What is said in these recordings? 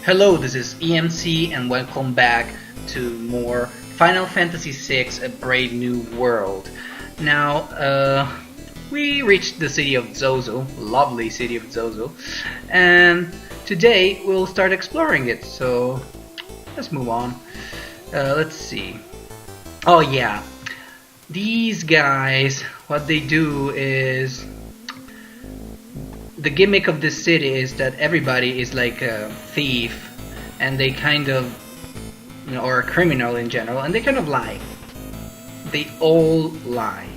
Hello, this is EMC and welcome back to more Final Fantasy VI: A Brave New World. Now, we reached the city of Zozo, lovely city of Zozo, and today we'll start exploring it, so let's move on. Let's see. Oh yeah, these guys, what they do is... The gimmick of this city is that everybody is like a thief, and they kind of, or a criminal in general, and they kind of lie. They all lie.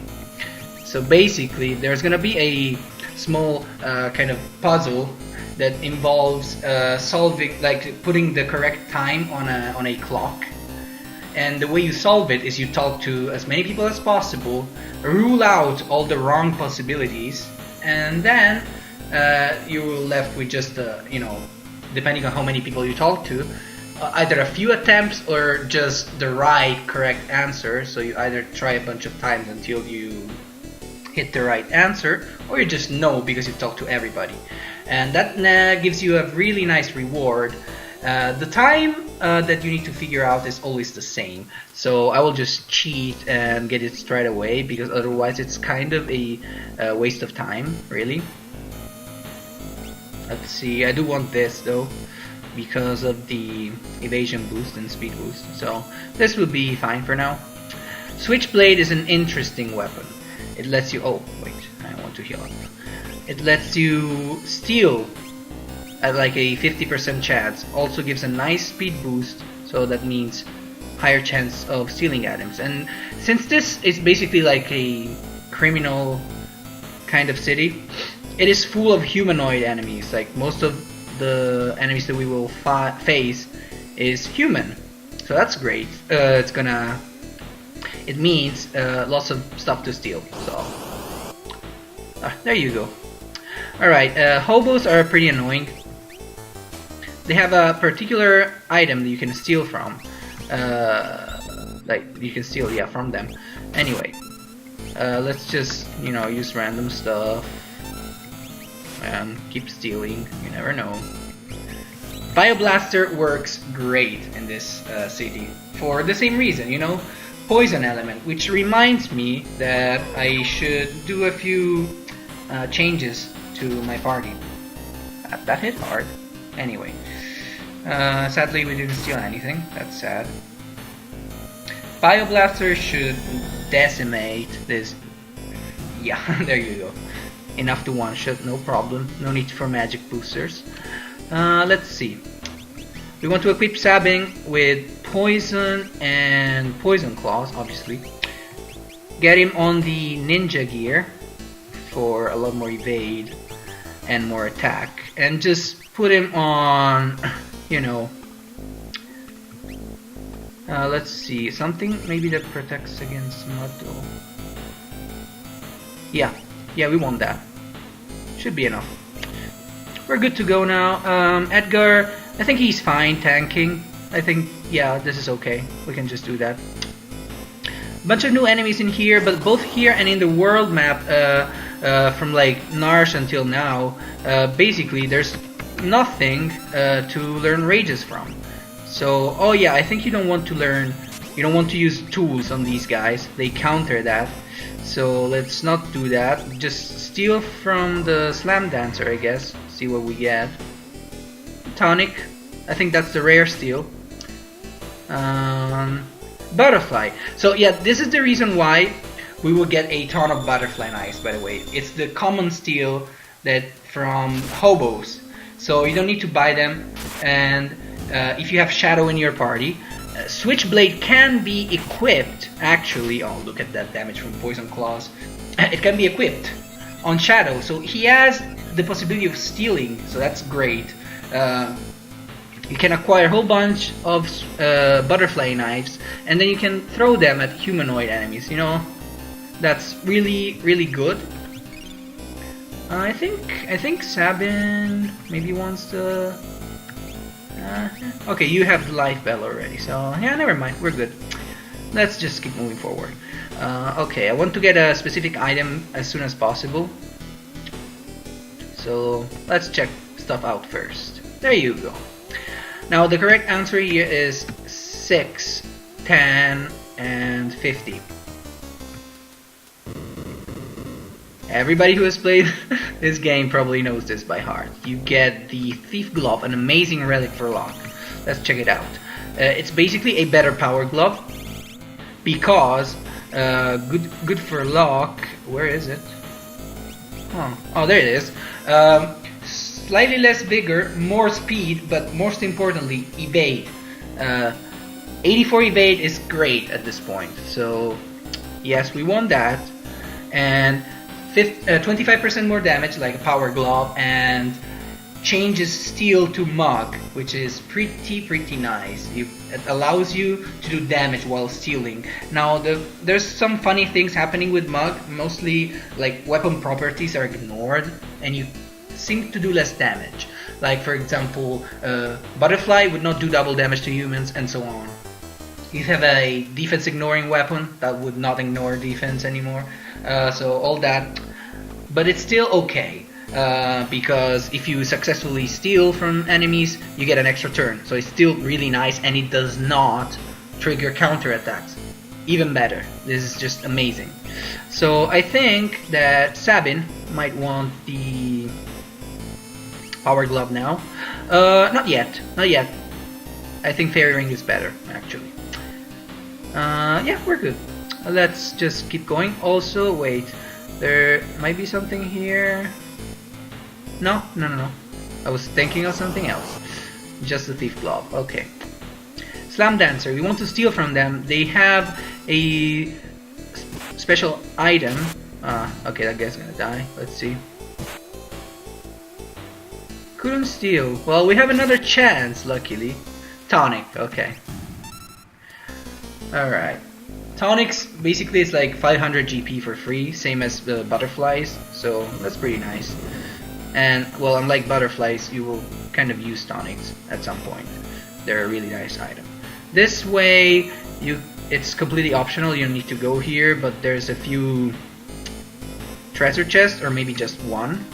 So basically, there's gonna be a small kind of puzzle that involves solving, like putting the correct time on a clock. And the way you solve it is you talk to as many people as possible, rule out all the wrong possibilities, and then you're left with just depending on how many people you talk to, either a few attempts or just the right correct answer. So you either try a bunch of times until you hit the right answer, or you just know because you talk to everybody, and that gives you a really nice reward. The time that you need to figure out is always the same, so I will just cheat and get it straight away, because otherwise it's kind of a waste of time, really. Let's see, I do want this though, because of the evasion boost and speed boost, so this will be fine for now. Switchblade is an interesting weapon. It lets you... oh, wait, I want to heal up. It lets you steal at like a 50% chance, also gives a nice speed boost, so that means higher chance of stealing items. And since this is basically like a criminal kind of city, it is full of humanoid enemies. Like most of the enemies that we will face is human, so that's great. It means lots of stuff to steal. So there you go. Alright, hobos are pretty annoying. They have a particular item that you can steal from. Like you can steal, yeah, from them. Anyway, let's just use random stuff and keep stealing. You never know. Bioblaster works great in this city for the same reason, poison element, which reminds me that I should do a few changes to my party. That hit hard. Anyway, sadly we didn't steal anything. That's sad. Bioblaster should decimate this. Yeah, there you go. Enough to one-shot, no problem. No need for magic boosters. Let's see. We want to equip Sabin with poison and poison claws, obviously. Get him on the ninja gear for a lot more evade and more attack. And just put him on, let's see, something maybe that protects against Mato. Yeah, we want that. Should be enough. We're good to go now. Edgar, I think he's fine tanking. I think, yeah, this is okay. We can just do that. Bunch of new enemies in here, but both here and in the world map, from like Narshe until now, basically there's nothing to learn rages from. So, oh yeah, I think you don't want to use tools on these guys. They counter that. So let's not do that. Just steal from the Slam Dancer, I guess. See what we get. Tonic. I think that's the rare steal. Butterfly. So yeah, this is the reason why we will get a ton of Butterfly Knives, by the way. It's the common steal that from hobos. So you don't need to buy them. And if you have Shadow in your party, Switchblade can be equipped, actually. Oh, look at that damage from Poison Claws. It can be equipped on Shadow, so he has the possibility of stealing, so that's great. You can acquire a whole bunch of Butterfly Knives, and then you can throw them at humanoid enemies, That's really, really good. I think Sabin maybe wants to... okay, you have the life bell already, so yeah, never mind, we're good. Let's just keep moving forward. Okay, I want to get a specific item as soon as possible. So let's check stuff out first. There you go. Now the correct answer here is 6, 10, and 50. Everybody who has played this game probably knows this by heart. You get the Thief Glove, an amazing relic for Locke. Let's check it out. It's basically a better power glove because good for Locke. Where is it? Oh, there it is. Slightly less vigor, more speed, but most importantly, evade. 84 evade is great at this point. So yes, we want that, and 25% more damage, like a power glove, and changes steel to mug, which is pretty nice. It allows you to do damage while stealing. Now there's some funny things happening with mug. Mostly like weapon properties are ignored and you seem to do less damage. Like for example, butterfly would not do double damage to humans and so on. You have a defense ignoring weapon that would not ignore defense anymore. So all that, but it's still okay. Because if you successfully steal from enemies, you get an extra turn. So it's still really nice, and it does not trigger counterattacks. Even better. This is just amazing. So I think that Sabin might want the Power Glove now. Not yet. I think Fairy Ring is better, actually. Yeah, we're good. Let's just keep going. Also, wait. There might be something here. No. I was thinking of something else. Just the Thief Glove. Okay. Slam Dancer. We want to steal from them. They have a special item. Okay, that guy's gonna die. Let's see. Couldn't steal. Well, we have another chance, luckily. Tonic. Okay. Alright. Tonics basically is like 500 GP for free, same as the butterflies. So that's pretty nice. And, well, unlike butterflies, you will kind of use tonics at some point. They're a really nice item. This way, it's completely optional, you don't need to go here, but there's a few treasure chests, or maybe just one.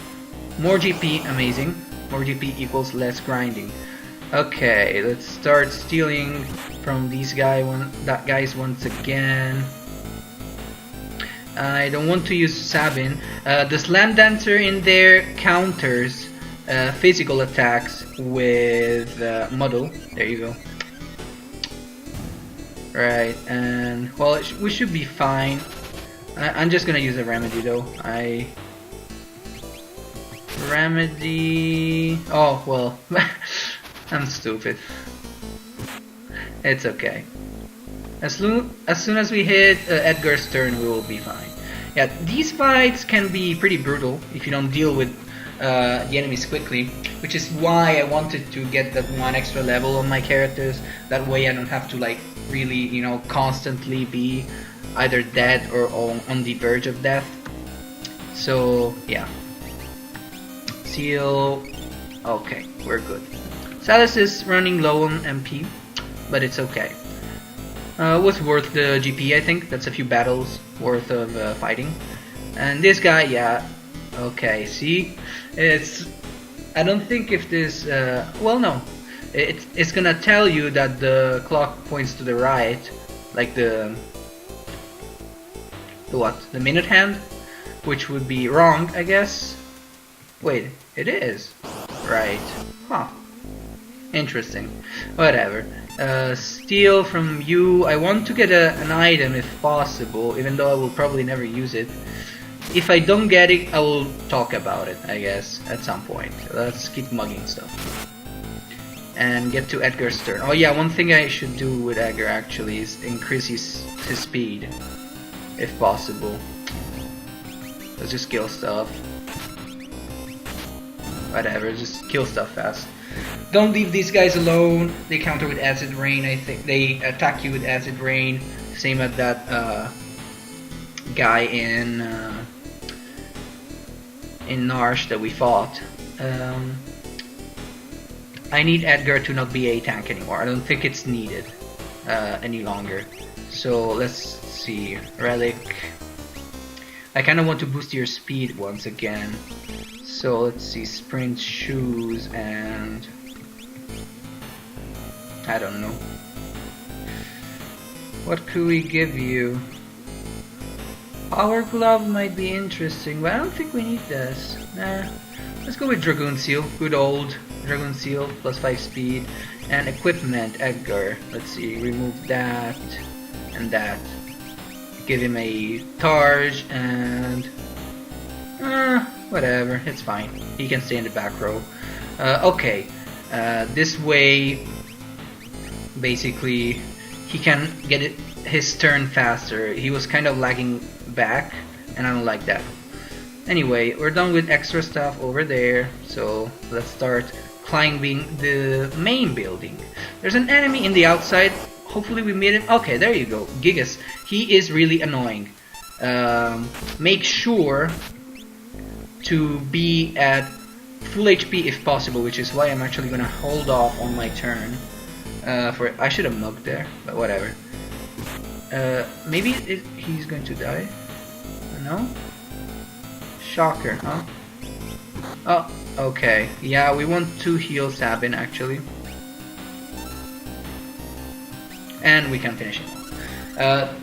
More GP, amazing. More GP equals less grinding. Okay, let's start stealing from these guys once again. I don't want to use Sabin. The Slam Dancer in there counters physical attacks with Muddle. There you go. Right, and well, we should be fine. I'm just gonna use a Remedy though. Remedy. Oh well, I'm stupid. It's okay. As soon as we hit Edgar's turn, we will be fine. Yeah, these fights can be pretty brutal if you don't deal with the enemies quickly, which is why I wanted to get that one extra level on my characters. That way I don't have to like really, you know, constantly be either dead or on the verge of death. So yeah. Seal. Okay, we're good. Salus is running low on MP, but it's okay. Was worth the GP, I think. That's a few battles worth of fighting. And this guy, yeah. Okay, see? I don't think if this... well, no. It's gonna tell you that the clock points to the right. Like the what? The minute hand? Which would be wrong, I guess. Wait, it is. Right. Huh. Interesting. Whatever. Steal from you. I want to get an item if possible, even though I will probably never use it. If I don't get it, I will talk about it, I guess, at some point. Let's keep mugging stuff. And get to Edgar's turn. Oh yeah, one thing I should do with Edgar actually is increase his speed, if possible. Let's just kill stuff. Whatever, just kill stuff fast. Don't leave these guys alone. They counter with Acid Rain, I think. They attack you with Acid Rain. Same as that guy in Narsh that we fought. I need Edgar to not be a tank anymore. I don't think it's needed any longer. So let's see. Relic. I kind of want to boost your speed once again. So let's see. Sprint shoes and I don't know. What could we give you? Power Glove might be interesting, but I don't think we need this. Nah. Let's go with Dragoon Seal. Good old Dragoon Seal, plus 5 speed. And equipment, Edgar. Let's see, remove that and that. Give him a Targe and... whatever, it's fine. He can stay in the back row. Okay, this way, basically, he can get his turn faster. He was kind of lagging back, and I don't like that. Anyway, we're done with extra stuff over there, so let's start climbing the main building. There's an enemy in the outside. Hopefully we meet him. Okay, there you go. Gigas. He is really annoying. Make sure to be at full HP if possible, which is why I'm actually gonna hold off on my turn. I should have mugged there, but whatever. Maybe he's going to die? No? Shocker, huh? Oh, okay. Yeah, we want to heal Sabin actually. And we can finish him.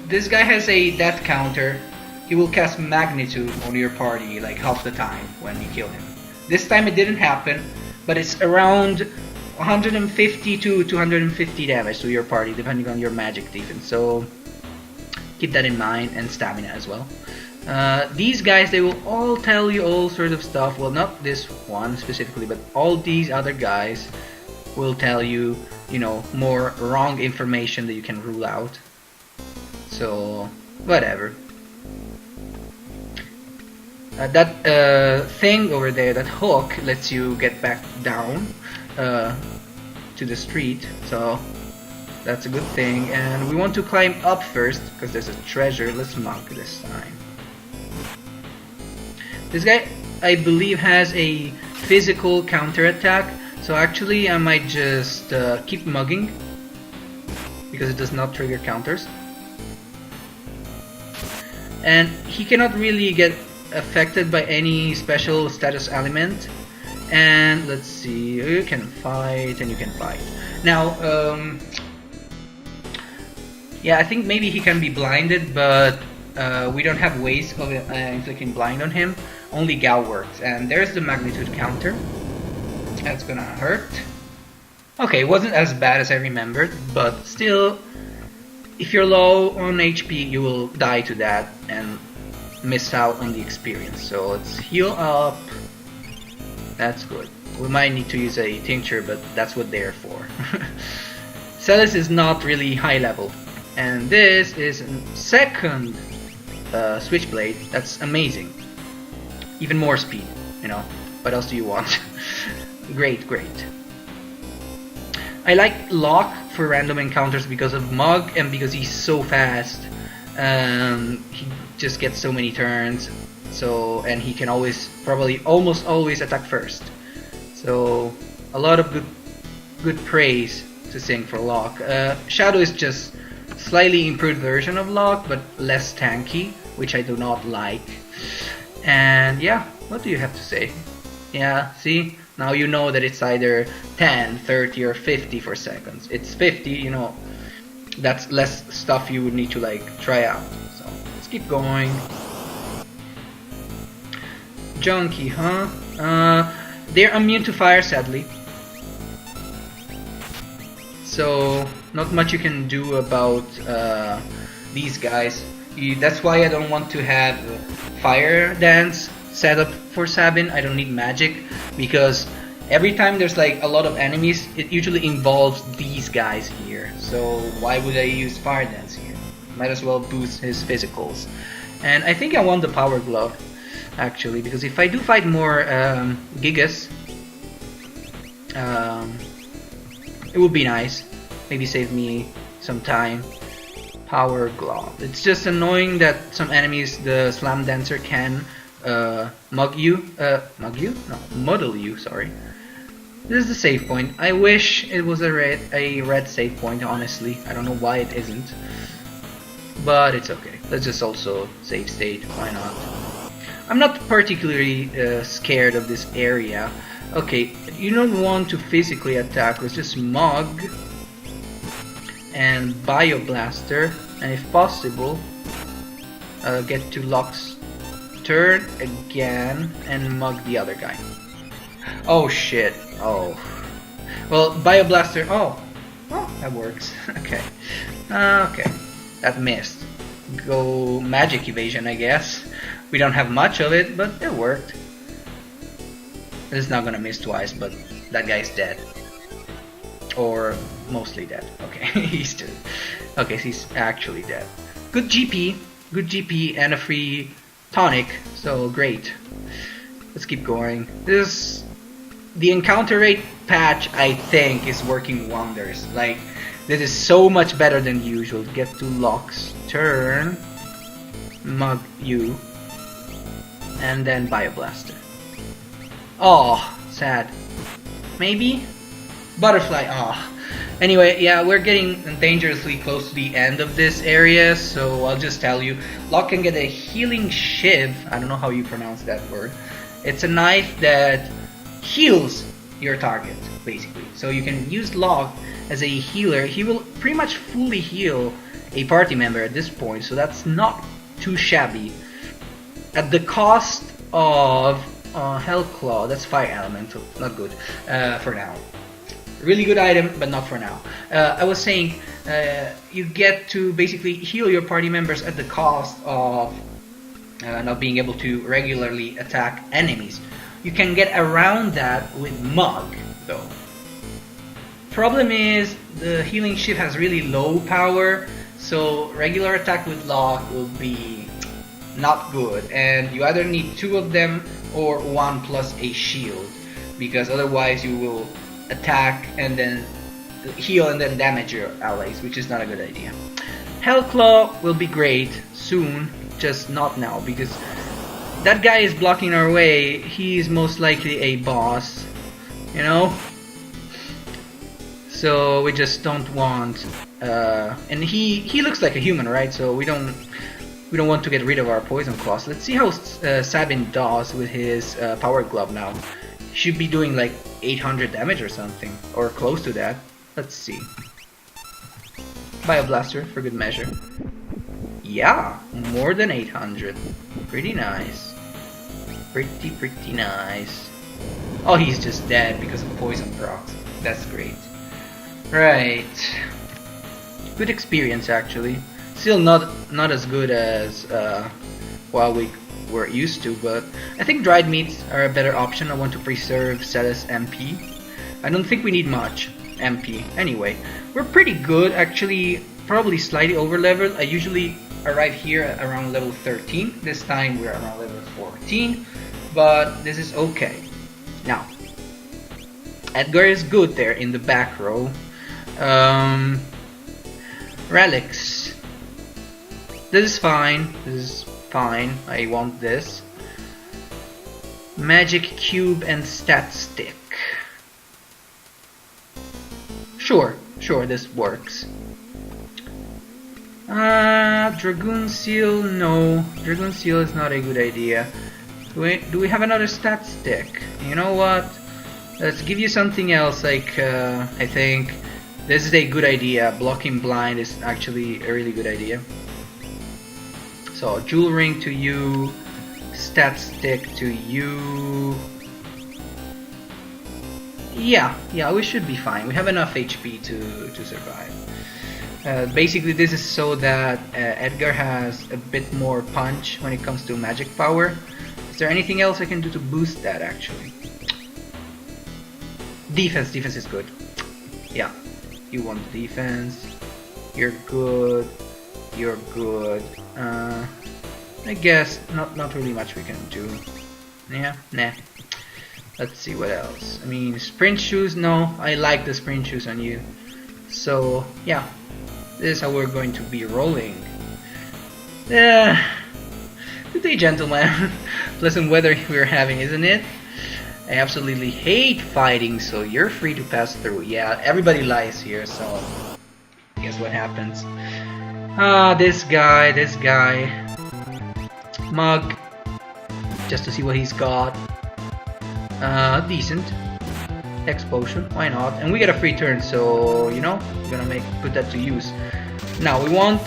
This guy has a death counter. He will cast Magnitude on your party like half the time when you kill him. This time it didn't happen, but it's around 150 to 250 damage to your party depending on your magic defense. So keep that in mind, and stamina as well. These guys, they will all tell you all sorts of stuff. Well, not this one specifically, but all these other guys will tell you, you know, more wrong information that you can rule out. So, whatever. That thing over there, that hook, lets you get back down to the street. So, that's a good thing. And we want to climb up first, because there's a treasure. Let's monk this time. This guy, I believe, has a physical counterattack, so actually I might just keep mugging, because it does not trigger counters. And he cannot really get affected by any special status element. And let's see, you can fight and you can fight. Now, yeah, I think maybe he can be blinded, but we don't have ways of inflicting blind on him. Only Gao works, and there's the magnitude counter. That's gonna hurt. Okay, it wasn't as bad as I remembered, but still, if you're low on HP, you will die to that and miss out on the experience. So let's heal up. That's good. We might need to use a tincture, but that's what they're for. Celis is not really high level, and this is a second switchblade. That's amazing. Even more speed, you know. What else do you want? Great, great. I like Locke for random encounters because of Mug and because he's so fast. He just gets so many turns. So, and he can always, probably almost always attack first. So, a lot of good praise to sing for Locke. Shadow is just slightly improved version of Locke, but less tanky, which I do not like. And yeah, what do you have to say? Yeah, see? Now you know that it's either 10, 30 or 50 for seconds. It's 50, you know, that's less stuff you would need to like try out. So, let's keep going. Junkie, huh? They're immune to fire, sadly. So, not much you can do about these guys. That's why I don't want to have Fire Dance set up for Sabin. I don't need magic, because every time there's like a lot of enemies, it usually involves these guys here. So why would I use Fire Dance here? Might as well boost his physicals. And I think I want the Power Glove, actually, because if I do fight more Gigas, it would be nice. Maybe save me some time. Power Glove. It's just annoying that some enemies, the Slam Dancer, can muddle you, sorry. This is the save point. I wish it was a red save point, honestly. I don't know why it isn't. But it's okay. Let's just also save state, why not? I'm not particularly scared of this area. Okay, you don't want to physically attack, let's just mug. and Bioblaster, and if possible, get to Locke's turn again and mug the other guy. Oh shit! Oh, well, Bioblaster. Oh, that works. Okay, okay, that missed. Go magic evasion, I guess. We don't have much of it, but it worked. It's not gonna miss twice, but that guy's dead. Or mostly dead. Okay, he's dead. Okay, so he's actually dead. Good GP, and a free tonic, so great. Let's keep going. The encounter rate patch, I think, is working wonders. Like, this is so much better than usual. Get to Locke's turn, mug you, and then Bioblaster. Oh, sad. Maybe? Butterfly, Anyway, yeah, we're getting dangerously close to the end of this area, so I'll just tell you. Locke can get a healing shiv. I don't know how you pronounce that word. It's a knife that heals your target, basically. So you can use Locke as a healer. He will pretty much fully heal a party member at this point, so that's not too shabby. At the cost of Hellclaw, that's Fire Elemental, not good for now. Really good item, but not for now. I was saying, you get to basically heal your party members at the cost of not being able to regularly attack enemies. You can get around that with Mug, though. Problem is, the healing shiv has really low power, so regular attack with Locke will be not good, and you either need 2 of them or 1 plus a shield, because otherwise you will attack and then heal and then damage your allies, which is not a good idea. Hellclaw will be great soon, just not now, because that guy is blocking our way. He's most likely a boss, you know? So we just don't want and he looks like a human, right? So we don't want to get rid of our poison claws. Let's see how Sabin does with his power glove now. Should be doing like 800 damage or something, or close to that. Let's see. Bioblaster for good measure. Yeah, more than 800. Pretty nice. Pretty nice. Oh, he's just dead because of poison procs. That's great. Right. Good experience actually. Still not as good as while we were used to, but I think dried meats are a better option. I want to preserve Celes MP. I don't think we need much MP. Anyway, we're pretty good actually, probably slightly over leveled. I usually arrive here at around level 13. This time we're around level 14, but this is okay. Now, Edgar is good there in the back row. Relics. This is fine. This is fine. I want this. Magic cube and stat stick. Sure, this works. Dragoon seal, no. Dragoon seal is not a good idea. Do we have another stat stick? You know what? Let's give you something else, like, I think this is a good idea. Blocking blind is actually a really good idea. So, jewel ring to you, stat stick to you. Yeah, we should be fine. We have enough HP to survive. Basically, this is so that Edgar has a bit more punch when it comes to magic power. Is there anything else I can do to boost that, actually? Defense is good. Yeah, you want defense. You're good. You're good. I guess not really much we can do. Yeah, nah. Let's see what else. I mean, sprint shoes. No, I like the sprint shoes on you. So yeah, this is how we're going to be rolling. Good day, gentlemen. Pleasant weather we're having, isn't it? I absolutely hate fighting, so you're free to pass through. Yeah, everybody lies here, so guess what happens? This guy. Mug. Just to see what he's got. Decent. Explosion, why not? And we get a free turn, so you know, we're gonna put that to use. Now we want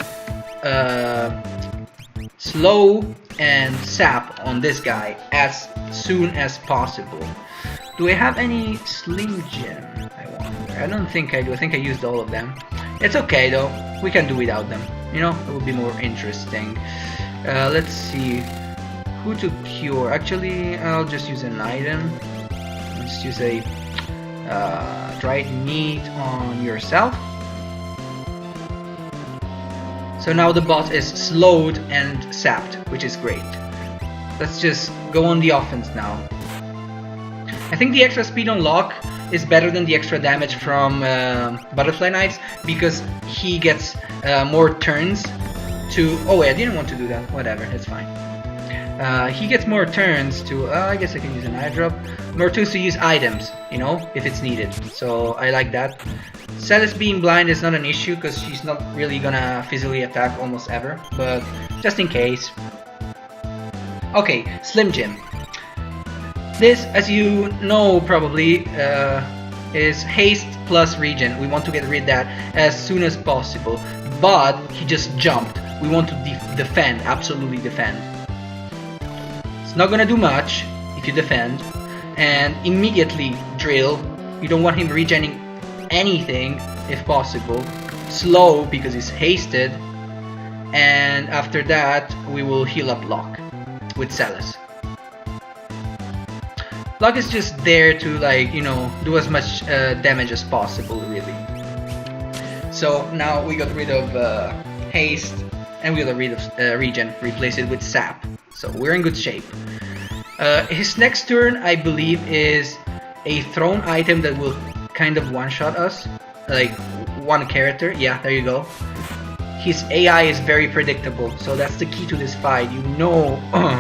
slow and sap on this guy as soon as possible. Do I have any slim gem? I wonder. I don't think I do. I think I used all of them. It's okay though. We can do without them. You know, it would be more interesting. Let's see who to cure. Actually, I'll just use an item. Let's use a dried meat on yourself. So now the boss is slowed and sapped, which is great. Let's just go on the offense now. I think the extra speed on Locke is better than the extra damage from Butterfly Knives because he gets more turns to... Oh wait, I didn't want to do that. Whatever, it's fine. He gets more turns to... I guess I can use an eye drop. More turns to use items, you know, if it's needed. So I like that. Celes being blind is not an issue because she's not really gonna physically attack almost ever. But just in case. Okay, Slim Jim. This, as you know probably, is haste plus regen. We want to get rid of that as soon as possible. But he just jumped. We want to defend, absolutely defend. It's not gonna do much if you defend. And immediately drill. You don't want him regening anything if possible. Slow because he's hasted. And after that we will heal up Locke with Celes. Locke is just there to, like, you know, do as much damage as possible, really. So now we got rid of haste and we got rid of regen, replace it with sap. So we're in good shape. His next turn, I believe, is a thrown item that will kind of one-shot us, like one character. Yeah, there you go. His AI is very predictable, so that's the key to this fight. You know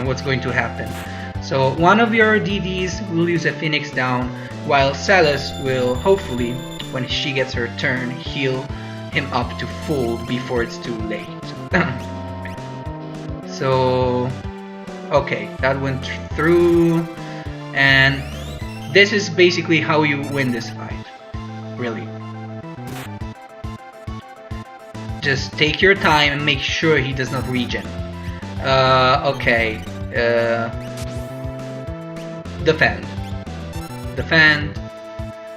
what's going to happen. So one of your DDs will use a Phoenix down, while Celes will hopefully, when she gets her turn, heal him up to full before it's too late. So, okay, that went through, and this is basically how you win this fight, really. Just take your time and make sure he does not regen. Okay. Defend. Defend.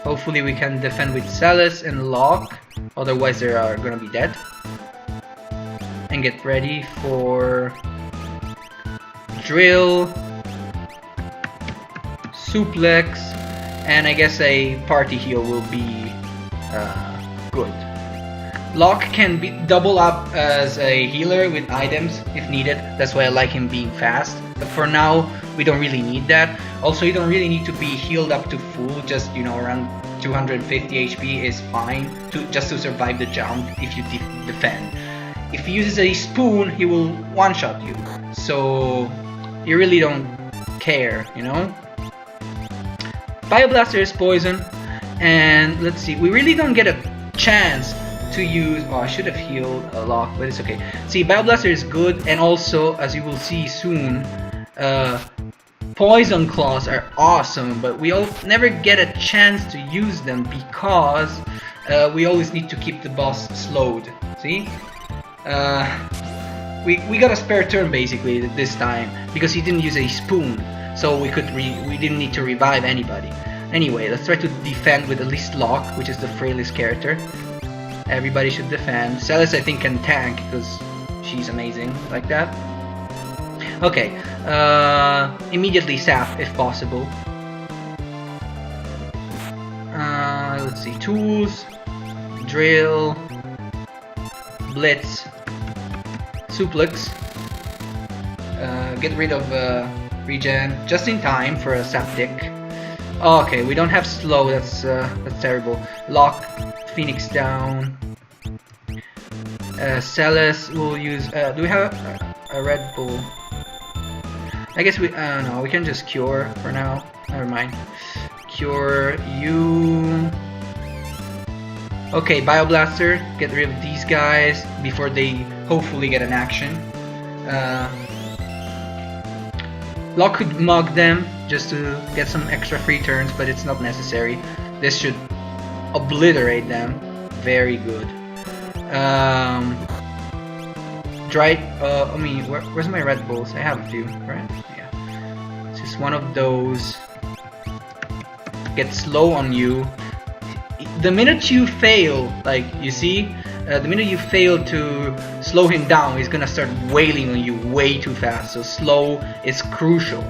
Hopefully we can defend with Celes and Locke, otherwise they are gonna be dead. And get ready for drill, suplex, and I guess a party heal will be good. Locke can double up as a healer with items if needed. That's why I like him being fast. But for now, we don't really need that. Also, you don't really need to be healed up to full. Just, you know, around 250 HP is fine just to survive the jump if you defend. If he uses a spoon, he will one-shot you. So you really don't care, you know? Bioblaster is poison. And let's see, we really don't get a chance to use... Oh, I should have healed a Locke, but it's okay. See, Bioblaster is good, and also, as you will see soon, Poison Claws are awesome, but we never get a chance to use them because we always need to keep the boss slowed. See? We got a spare turn basically this time because he didn't use a spoon, so we didn't need to revive anybody. Anyway, let's try to defend with at least Locke, which is the frailest character. Everybody should defend. Celes, I think, can tank because she's amazing like that. Okay, immediately sap if possible. Let's see, tools, drill, blitz, suplex. Get rid of regen just in time for a sap tick. Okay, we don't have slow. That's terrible. Locke, Phoenix down. Celes will use. Do we have a Red Bull? I guess we. No, we can just cure for now. Never mind. Cure you. Okay, Bioblaster. Get rid of these guys before they hopefully get an action. Locke could mug them just to get some extra free turns, but it's not necessary. This should obliterate them. Very good. Where's my Red Bulls? I have a few, right? Yeah. It's just one of those. Get slow on you. The minute you fail, like you see, the minute you fail to slow him down, he's gonna start wailing on you way too fast. So slow is crucial.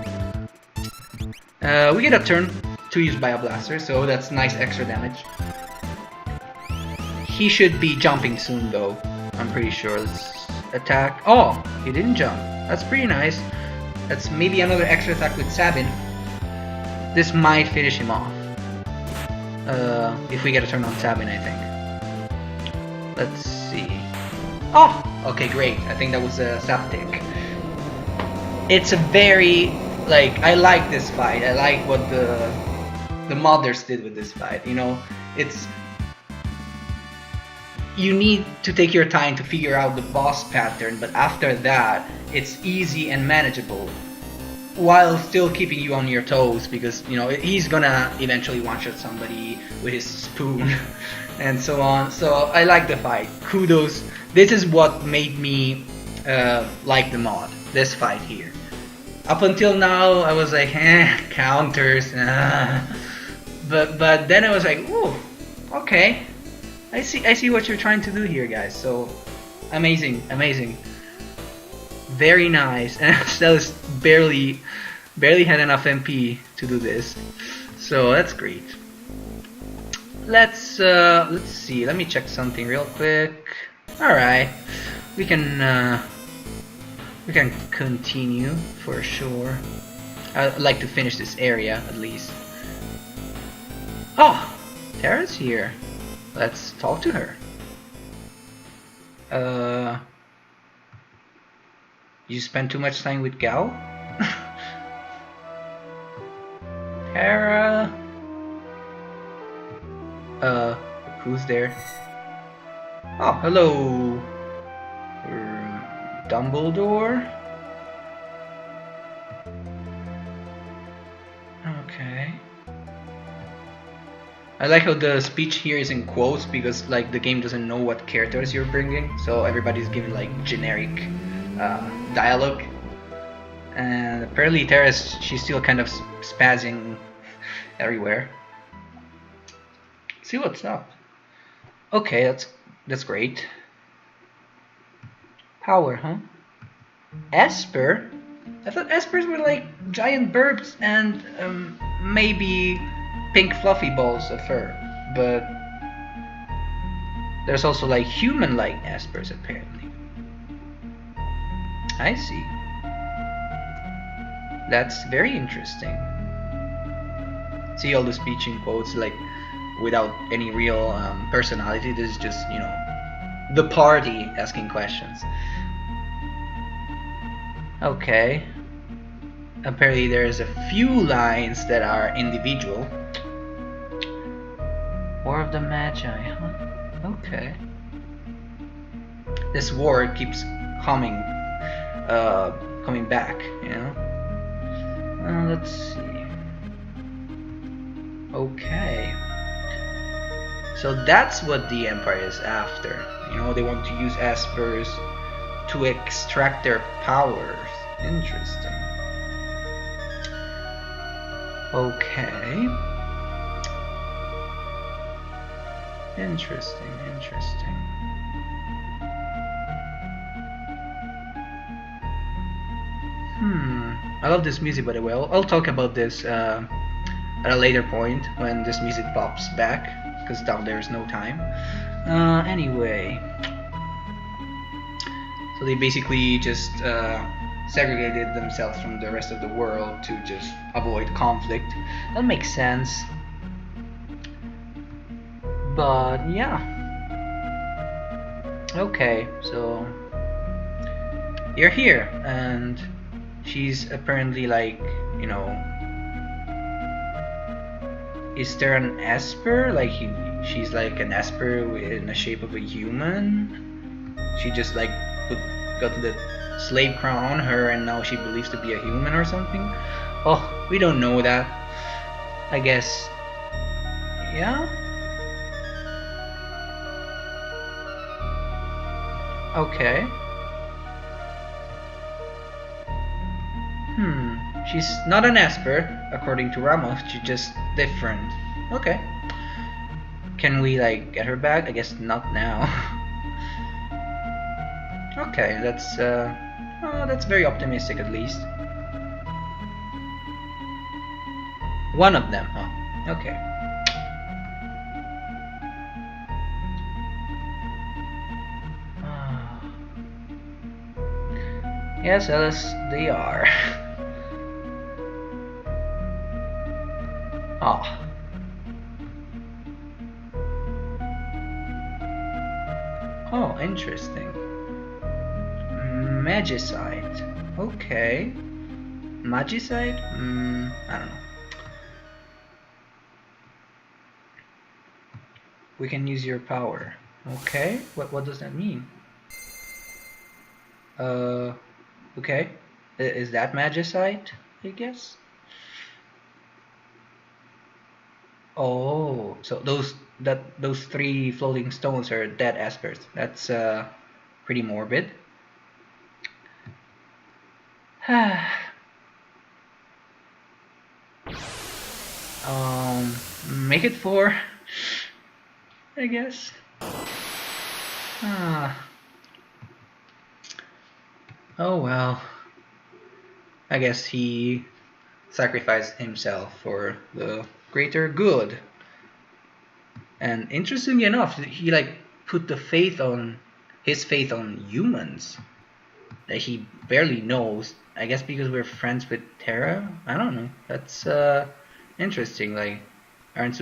We get a turn to use Bio Blaster, so that's nice extra damage. He should be jumping soon though, I'm pretty sure. Let's attack. Oh, he didn't jump. That's pretty nice. That's maybe another extra attack with Sabin. This might finish him off. If we get a turn on Sabin, I think. Let's see. Oh! Okay, great. I think that was a Zaptic. It's a very... I like this fight. I like what the modders did with this fight. You know, it's... You need to take your time to figure out the boss pattern, but after that, it's easy and manageable, while still keeping you on your toes, because you know he's gonna eventually one-shot somebody with his spoon and so on. So I like the fight. Kudos. This is what made me like the mod. This fight here. Up until now, I was like, counters. But then I was like, ooh, okay. I see what you're trying to do here, guys. So amazing. Very nice. And Stelis barely had enough MP to do this. So that's great. Let's see. Let me check something real quick. All right. We can continue for sure. I'd like to finish this area at least. Oh, Terra's here. Let's talk to her. You spend too much time with Gal? Terra. Who's there? Oh, hello. Dumbledore. Okay. I like how the speech here is in quotes because the game doesn't know what characters you're bringing, so everybody's giving generic dialogue. And apparently Terra's, she's still kind of spazzing everywhere. See what's up. Okay, that's great. Power, huh? Esper? I thought Espers were giant birds and maybe pink fluffy balls of fur, but there's also human-like Espers apparently. I see. That's very interesting. See all the speech in quotes without any real personality. This is just, you know, the party asking questions. Okay. Apparently there's a few lines that are individual. War of the Magi, huh? Okay. This war keeps coming back, you know? Let's see. Okay. So that's what the Empire is after. You know, they want to use Espers to extract their powers. Interesting. Okay. Interesting. I love this music, by the way. I'll talk about this at a later point when this music pops back, because down there is no time. Anyway, so they basically just segregated themselves from the rest of the world to just avoid conflict. That makes sense. But yeah. Okay, so you're here, and she's apparently you know, is there an Esper? She's an Esper in the shape of a human? She just got the slave crown on her and now she believes to be a human or something? Oh, we don't know that. I guess Yeah? Okay. She's not an Esper, according to Ramos, she's just different. Okay. Can we, like, get her back? I guess not now. Okay, that's very optimistic at least. One of them, oh, okay. Yes, Alice, they are. Ah. Oh, interesting. Magicite. Okay. Magicite? I don't know. We can use your power. Okay. What does that mean? Okay. Is that Magicite, I guess? Oh, so those three floating stones are dead Espers. That's pretty morbid. Make it 4, I guess. Oh well. I guess he sacrificed himself for the greater good. And interestingly enough, he like put the his faith on humans that he barely knows. I guess because we're friends with Terra. I don't know. That's interesting. Like, aren't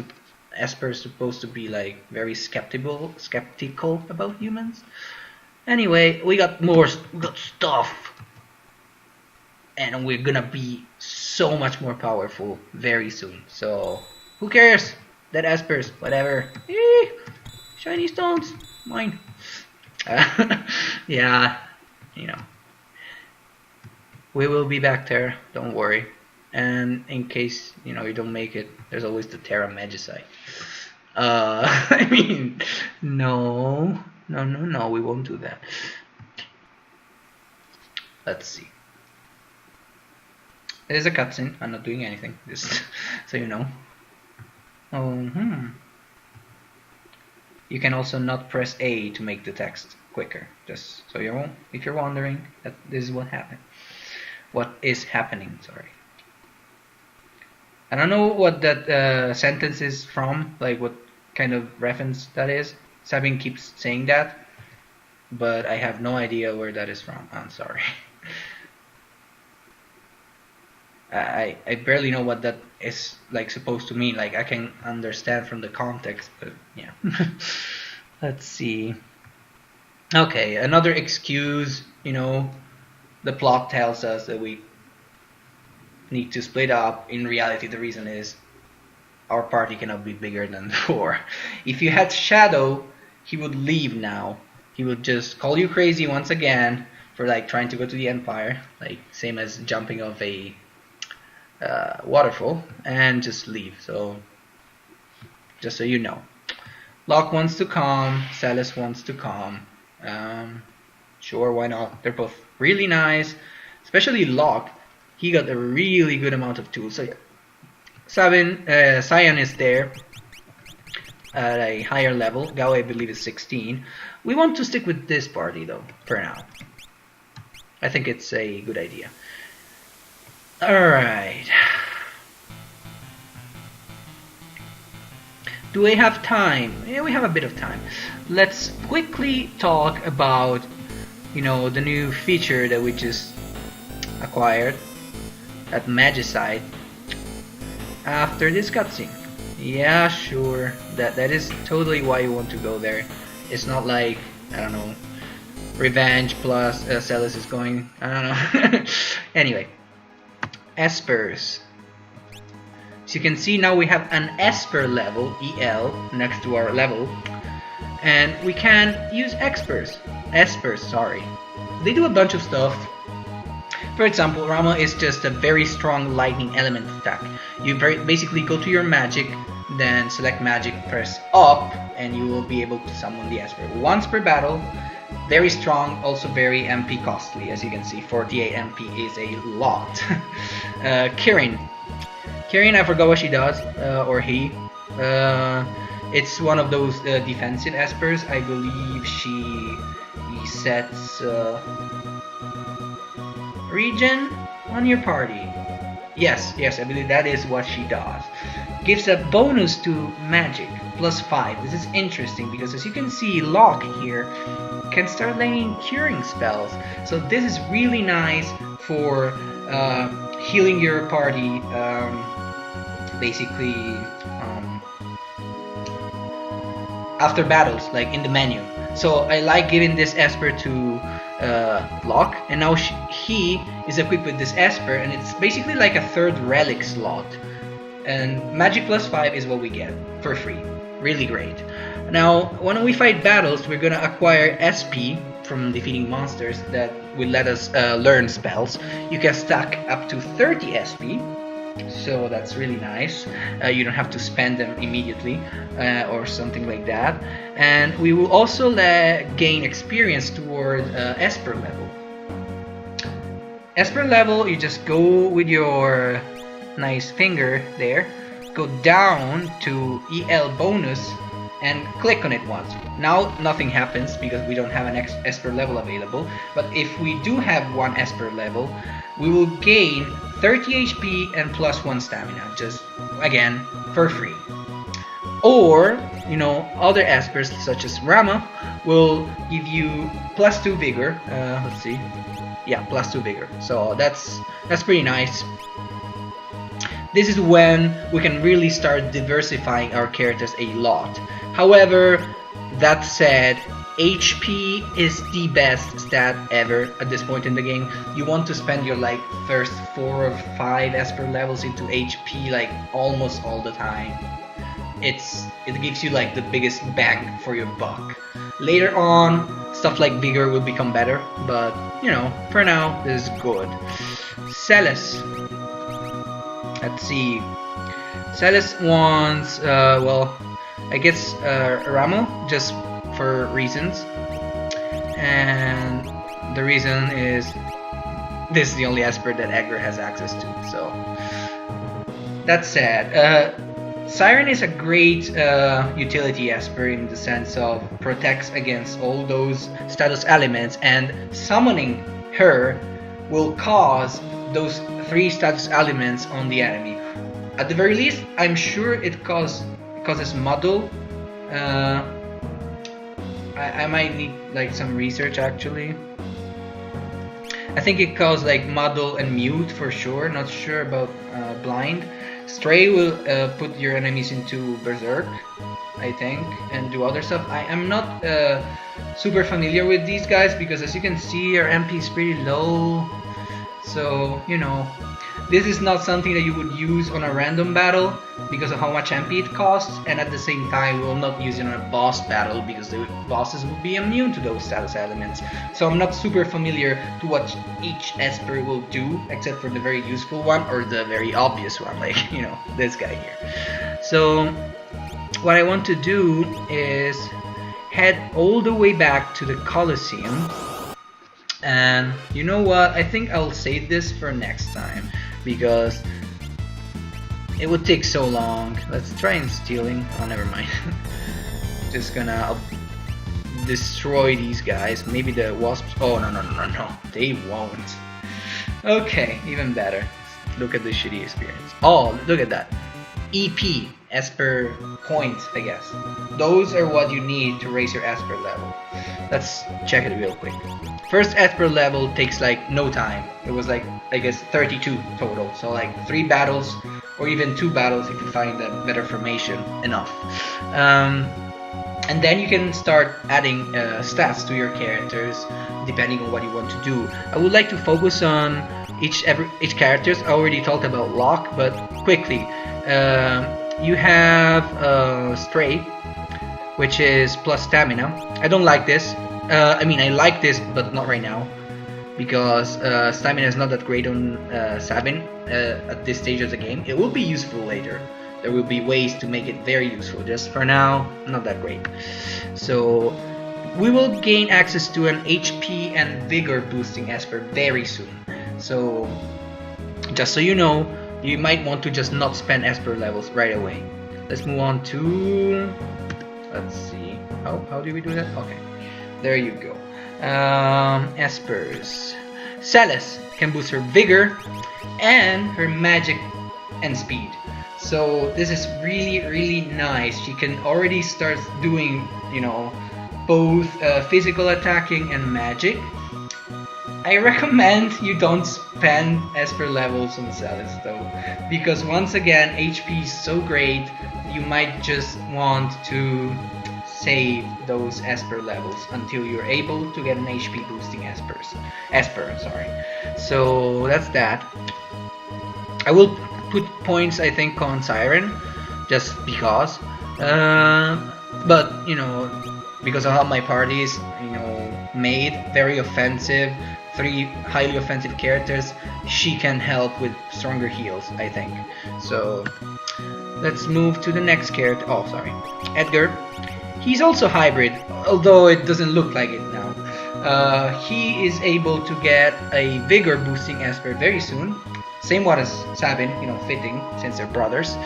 Esper supposed to be like very skeptical about humans? Anyway, we got stuff, and we're gonna be so much more powerful very soon. So who cares? Dead Espers, whatever. Shiny stones, mine. Yeah, you know. We will be back there, don't worry. And in case, you don't make it, there's always the Terra Magicite. I mean, no, we won't do that. Let's see. There's a cutscene, I'm not doing anything, just so you know. You can also not press A to make the text quicker, just so if you're wondering, that this is what happened. What is happening, sorry. I don't know what that sentence is from, like what kind of reference that is. Sabin keeps saying that, but I have no idea where that is from. I'm sorry. I barely know what that is like supposed to mean. Like I can understand from the context, but yeah. Let's see. Okay, another excuse, the plot tells us that we need to split up. In reality, the reason is our party cannot be bigger than 4. If you had Shadow, he would leave now. He would just call you crazy once again for like trying to go to the Empire, like same as jumping off a waterfall, and just leave. So just so you know, Locke wants to come, Celes wants to come. Sure, why not? They're both really nice, especially Locke. He got a really good amount of tools. So yeah. Cyan is there at a higher level. Gao, I believe, is 16. We want to stick with this party though, for now. I think it's a good idea. Alright. Do we have time? Yeah, we have a bit of time. Let's quickly talk about, the new feature that we just acquired at Magicite after this cutscene. Yeah, sure. That is totally why you want to go there. It's not like, I don't know, Revenge plus Celes is going, I don't know. Anyway, Espers. So you can see now we have an Esper level, EL, next to our level. And we can use Espers, sorry. They do a bunch of stuff. For example, Rama is just a very strong lightning element attack. You basically go to your magic, then select magic, press up, and you will be able to summon the Esper once per battle. Very strong, also very MP costly, as you can see. 48 MP is a lot. Kirin. Kirin, I forgot what she does, or he. It's one of those defensive Espers. I believe she resets regen on your party. Yes, I believe that is what she does. Gives a bonus to magic, +5. This is interesting because as you can see, Locke here can start laying curing spells. So this is really nice for healing your party, basically after battles, like in the menu. So I like giving this Esper to Locke, and now he is equipped with this Esper, and it's basically like a third relic slot. And magic +5 is what we get for free. Really great. Now, when we fight battles, we're gonna acquire SP from defeating monsters that will let us learn spells. You can stack up to 30 SP, so that's really nice. You don't have to spend them immediately or something like that. And we will also gain experience toward Esper level. Esper level, you just go with your nice finger there, go down to EL bonus and click on it once. Now nothing happens because we don't have an Esper level available, but if we do have one Esper level, we will gain 30 HP and +1 stamina, just again for free. Or, you know, other Espers such as Rama will give you +2 vigor. Let's see, yeah, +2 vigor. So that's pretty nice. This is when we can really start diversifying our characters a lot. However, that said, HP is the best stat ever at this point in the game. You want to spend your like first 4 or 5 Esper levels into HP like almost all the time. It gives you like the biggest bang for your buck. Later on, stuff like vigor will become better, but you know, for now, this is good. Celes. Let's see. Celes wants, well, I guess Ramo, just for reasons. And the reason is this is the only Esper that Edgar has access to, so that's sad. Siren is a great utility Esper in the sense of protects against all those status elements, and summoning her will cause those 3 status elements on the enemy. At the very least, I'm sure it causes muddle. I might need like some research actually. I think it causes like muddle and mute for sure. Not sure about blind. Stray will put your enemies into berserk, I think, and do other stuff. I am not super familiar with these guys because as you can see, our MP is pretty low. So, you know, this is not something that you would use on a random battle because of how much MP it costs, and at the same time we will not use it on a boss battle because the bosses will be immune to those status elements. So I'm not super familiar to what each Esper will do, except for the very useful one or the very obvious one, like, you know, this guy here. So what I want to do is head all the way back to the Colosseum. And you know what, I think I'll save this for next time because it would take so long. Let's try and stealing. Oh, never mind. Just gonna destroy these guys. Maybe the wasps. Oh, no. They won't. Okay, even better. Look at the shitty experience. Oh, look at that. EP, Esper points, I guess. Those are what you need to raise your Esper level. Let's check it real quick. First Esper level takes like no time. It was like, I guess, 32 total. So like 3 battles or even 2 battles if you find a better formation enough. And then you can start adding stats to your characters depending on what you want to do. I would like to focus on each characters. I already talked about Locke, but quickly. You have Stray, which is plus stamina. I don't like this. I mean, I like this, but not right now, because stamina is not that great on Sabin at this stage of the game. It will be useful later, there will be ways to make it very useful. Just for now, not that great. So we will gain access to an HP and vigor boosting Esper very soon. So just so you know, you might want to just not spend Esper levels right away. Let's move on to, let's see, how do we do that? Okay, there you go. Espers. Celes can boost her vigor and her magic and speed. So this is really nice. She can already start doing, you know, both physical attacking and magic. I recommend you don't spend Esper levels on Celes though, because once again HP is so great, you might just want to save those Esper levels until you're able to get an HP boosting Esper, sorry. So that's that. I will put points, I think, on Siren, just because. But you know, because of how my party is, you know, made very offensive, 3 highly offensive characters, she can help with stronger heals, I think. So let's move to the next character. Oh, sorry, Edgar. He's also hybrid, although it doesn't look like it now. He is able to get a vigor boosting Esper very soon. Same one as Sabin, you know, fitting since they're brothers.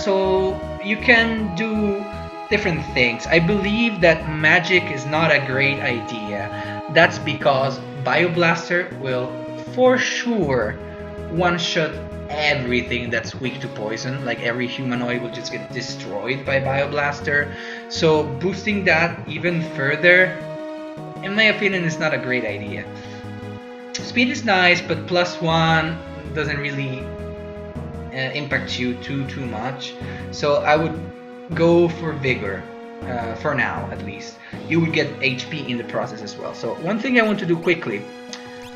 So you can do different things. I believe that magic is not a great idea. That's because Bioblaster will for sure one-shot everything that's weak to poison. Like every humanoid will just get destroyed by Bioblaster. So boosting that even further, in my opinion, is not a great idea. Speed is nice, but +1 doesn't really impact you too much. So I would go for vigor for now, at least. You would get HP in the process as well. So one thing I want to do quickly,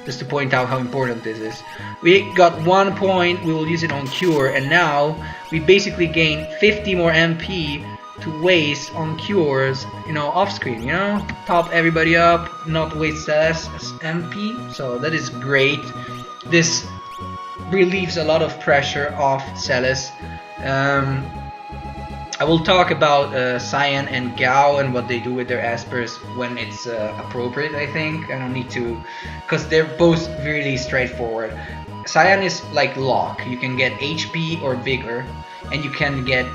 just to point out how important this is. We got 1 point, we will use it on Cure, and now we basically gain 50 more MP to waste on cures, you know, off screen, you know, top everybody up, not waste less MP. So that is great. This relieves a lot of pressure off Celes. I will talk about Cyan and Gao and what they do with their Espers when it's appropriate, I think. I don't need to, because they're both really straightforward. Cyan is like Lock. You can get HP or Vigor, and you can get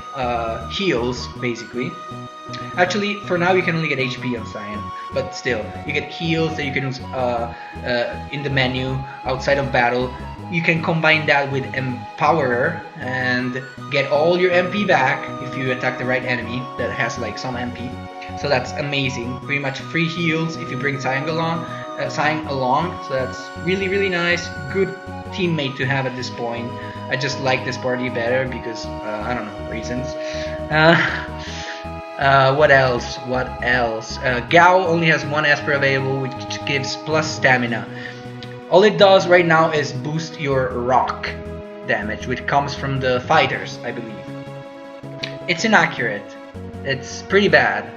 heals, basically. Actually, for now you can only get HP on Cyan, but still, you get heals that you can use in the menu, outside of battle. You can combine that with Empowerer and get all your MP back if you attack the right enemy that has like some MP. So that's amazing. Pretty much free heals if you bring Cyan along. So that's really nice. Good teammate to have at this point. I just like this party better because I don't know, reasons. What else? Gao only has 1 Esper available, which gives plus stamina. All it does right now is boost your rock damage, which comes from the fighters, I believe. It's inaccurate. It's pretty bad.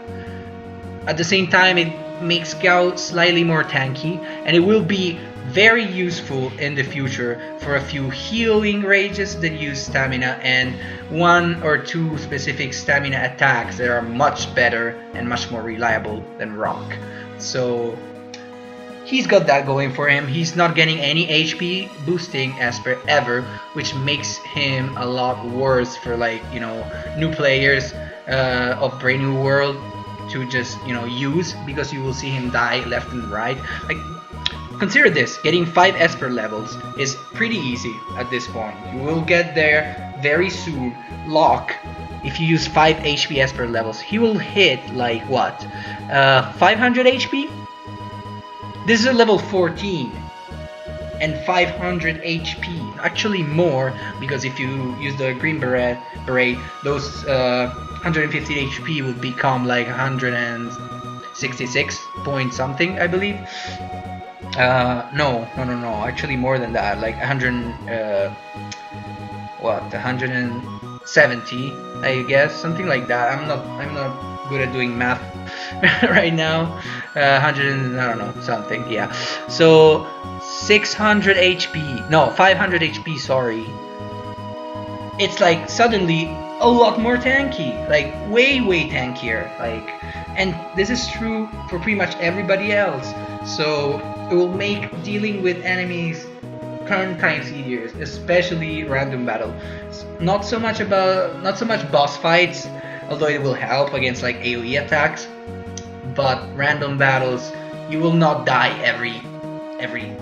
At the same time, it makes Gao slightly more tanky, and it will be very useful in the future for a few healing rages that use stamina and 1 or 2 specific stamina attacks that are much better and much more reliable than rock. So he's got that going for him. He's not getting any HP boosting Esper ever, which makes him a lot worse for, like, you know, new players of Brave New World to just, you know, use, because you will see him die left and right. Like, consider this, getting 5 Esper levels is pretty easy at this point. You will get there very soon. Lock, if you use 5 HP Esper levels, he will hit like what? 500 HP? This is a level 14 and 500 HP, actually more, because if you use the green beret, those 150 HP will become like 166 point something, I believe. No, actually more than that, like 170, I guess, something like that. I'm not good at doing math right now. 100 and I don't know, something, yeah. So 600 HP, no, 500 HP, sorry. it's like suddenly a lot more tanky, like way tankier. Like, and this is true for pretty much everybody else. So it will make dealing with enemies 10 times easier, especially random battle. Not so much boss fights, although it will help against like AoE attacks. But random battles, you will not die every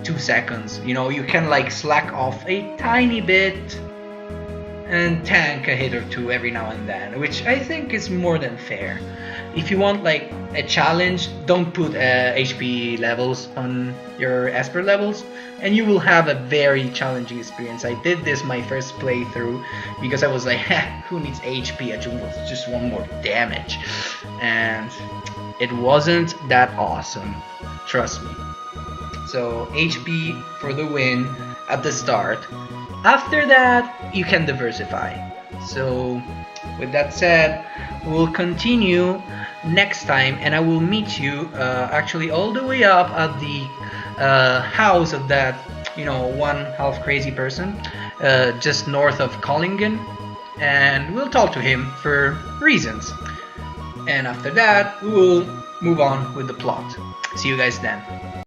2 seconds. You know, you can like slack off a tiny bit and tank a hit or two every now and then, which I think is more than fair. If you want like a challenge, don't put HP levels on your Esper levels, and you will have a very challenging experience. I did this my first playthrough because I was like, who needs HP? I just want more damage, and it wasn't that awesome, trust me. So HP for the win at the start. After that, you can diversify. So with that said, we'll continue next time, and I will meet you actually all the way up at the house of that, you know, one half crazy person just north of Collingen, and we'll talk to him for reasons. And after that, we will move on with the plot. See you guys then.